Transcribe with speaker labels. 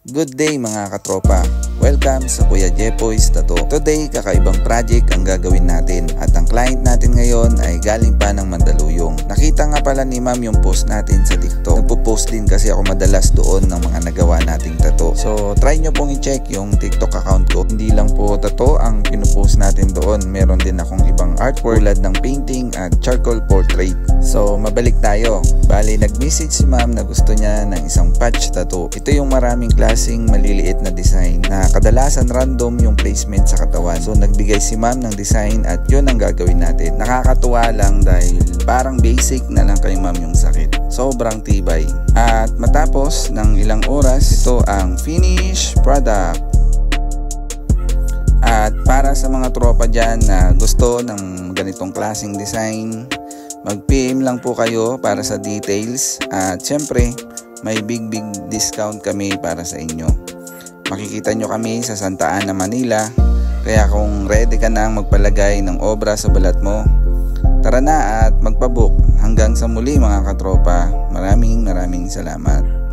Speaker 1: Good day mga katropa! Welcome sa Kuya Jepoy's Tattoo. Today, kakaibang project ang gagawin natin at ang client natin ngayon ay galing pa ng Mandaluyong. Nakita nga pala ni ma'am yung post natin sa TikTok. Nagpo-post din kasi ako madalas doon ng mga nagawa nating tattoo. So, try nyo pong i-check yung TikTok account ko. Hindi lang po tattoo ang pinupost natin doon. Meron din akong ibang artwork tulad ng painting at charcoal portrait. So, mabalik tayo. Bali, nag-message si ma'am na gusto niya ng isang patch tattoo. Ito yung maraming klaseng maliliit na design na kadalasan random yung placement sa katawan. So nagbigay si ma'am ng design at yun ang gagawin natin. Nakakatuwa lang dahil parang basic na lang kay ma'am yung sakit. Sobrang tibay. At matapos ng ilang oras, ito ang finished product. At para sa mga tropa dyan na gusto ng ganitong klaseng design, mag-PM lang po kayo para sa details. At syempre, may big discount kami para sa inyo. Makikita nyo kami sa Santa Ana, Manila. Kaya kung ready ka na magpalagay ng obra sa balat mo, tara na at magpabook. Hanggang sa muli mga katropa. Maraming salamat.